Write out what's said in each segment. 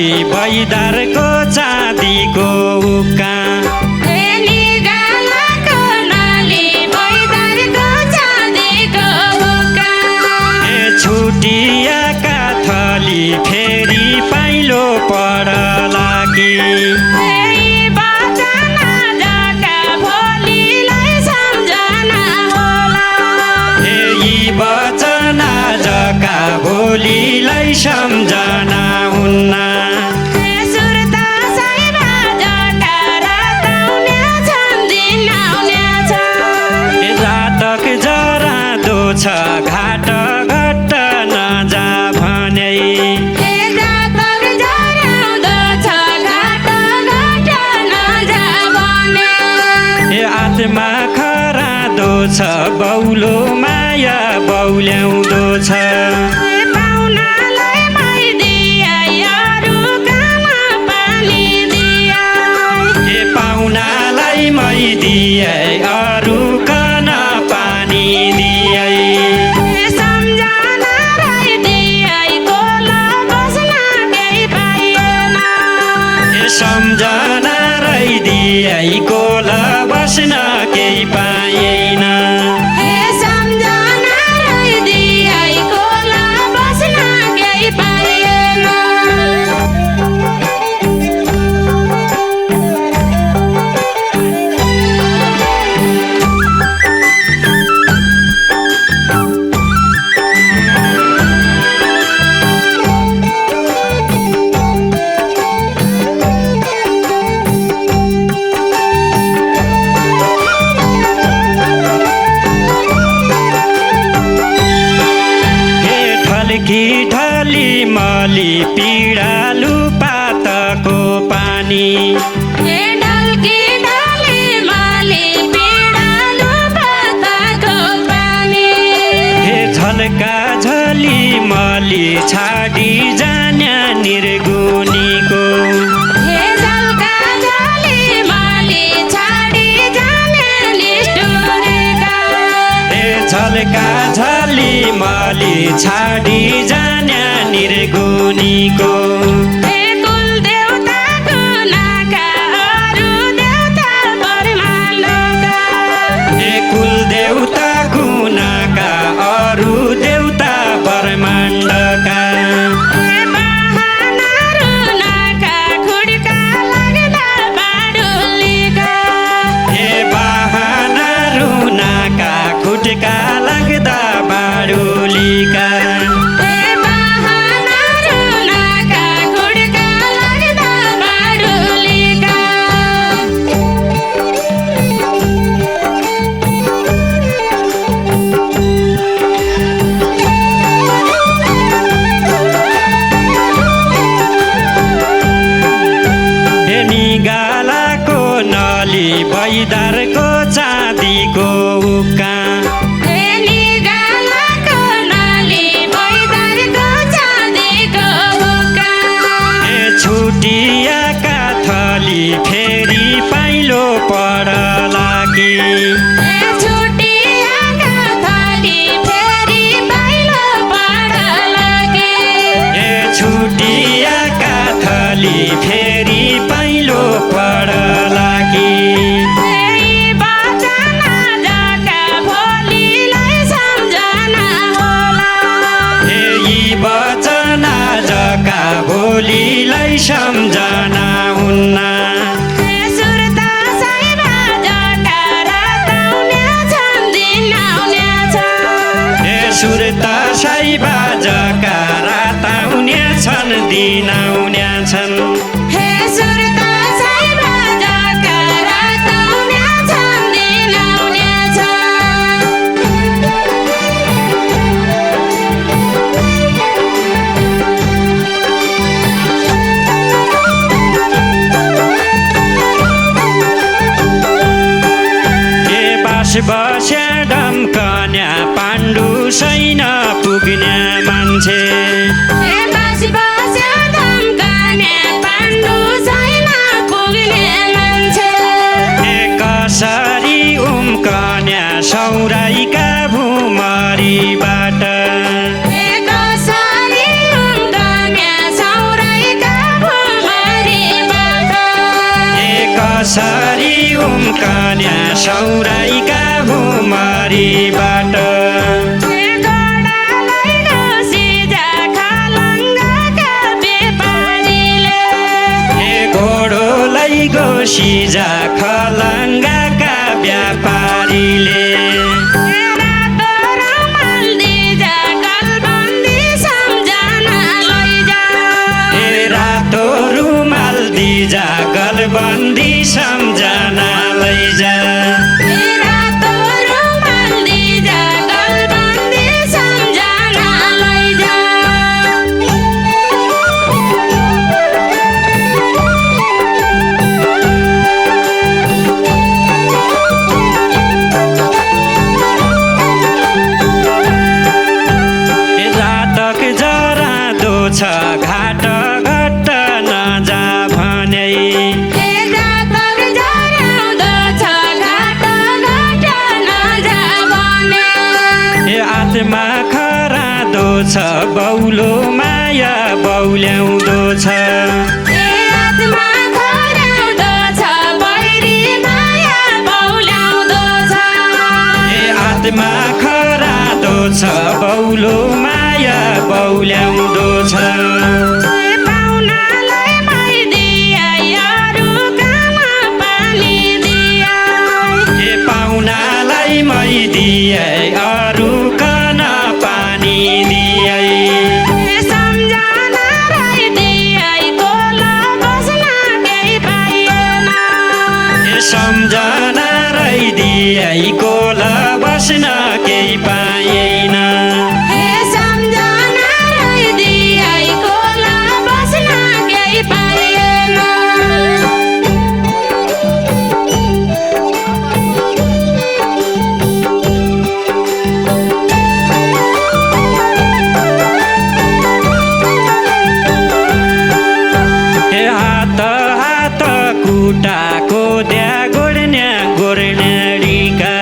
नली बैदारको चाँदीको उक्का छुटियाका थली फेरि पाइलो पडला कि बचना जका भोलिलाई सम्झना हुन्न रातक जरादो छ घाट घट्ट नजा भने आत्मा खरादो छ बौलो माया बौल्याउँदो छ पाहुनालाई मै दिए अरू कन पानी दिए सम्झना राई दिए कोल बस्न केही पाएन ढली मली पीडालु पातको पानी झल्का झली मली छाडी जान्या निर्गुनीको झल्का झली मली छाडी जान्या निर्गुनीको कुल देवता गुनाका अरू देवता ब्रह्माण्डका खुट्का लाग्दा बाडुलीका निगालाको नली बैदारको चाँदीको उक्का छुटियाका थली फेरि पाइलो पडला कि छुटियाका थली फेरि पाइलो पडला कि बचना जका भोलिलाई सम्झना हुन्न सुरता साइबा जका रात आउनेछन् दिन आउनेछन् बस्या ढम्कन्या पाण्डु सैन पुग्ने मान्छे कसरी उम्कन्या सौराइका भुमरीबाट कसरी उम्कन्या सौराइका भुमरीबाट सिजा खलङ्गाका व्यापारीले रातो रुमाल दिजा गलबन्दी सम्झना लैजा घाट घट्ट नजा भने आत्मा खरादो छ बौलो माया बौल्याउँदो छ आत्मा खरादो छ बौलो माया बौल्याउँदो छ पाहुनालाई मै दिए अरू कन पानी दिए सम्झना राई दिए कोल बस्न केही पाएन कुटाको द्या गोड्न्या गोर्न्याडीका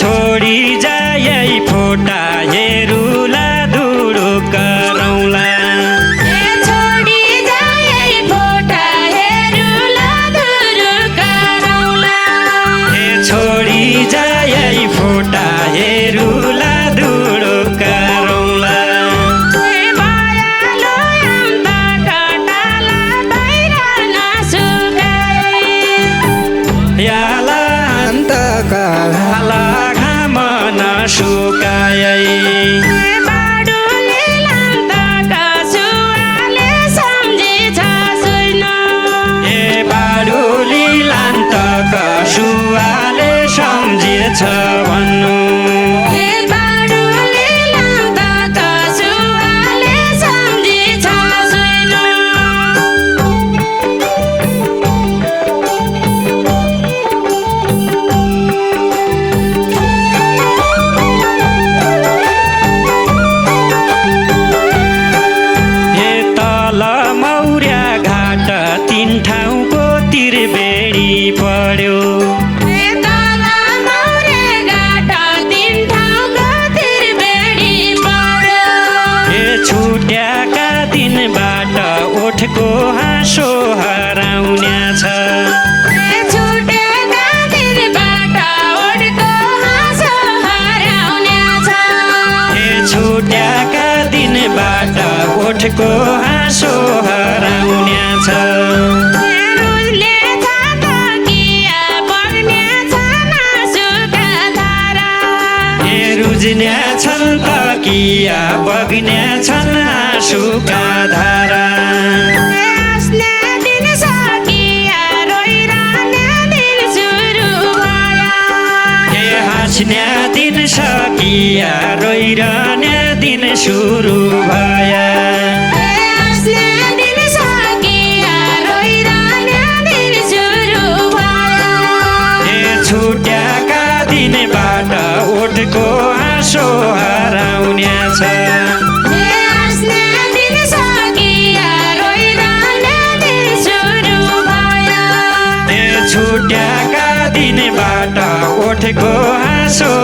छोडी जायै फोटा हेरुला धुडो करौला छोडी जायै फोटा हेरुला धुडो करौला याला अन्त काला घाम नसुकायै कसुवाले सम्झिएछ भन्नु तल मौर्या घाट तीन ठाउँको त्रिवेणी पढ्यो छुट्याका दिनबाट ओठको हाँसो हराउन्या छ छुट्याका दिनबाट ओठको हाँसो हराउन्या छ रुज्न्या छन् तकिया बग्न्या छन् आँसुका धारा हाँस्न्या दिन सकिया रोइरहने दिन सुरु भया छुट्याका दिनबाट ओठको हाँसो हराउन्या छ छुट्याका दिनबाट ओठको हाँसो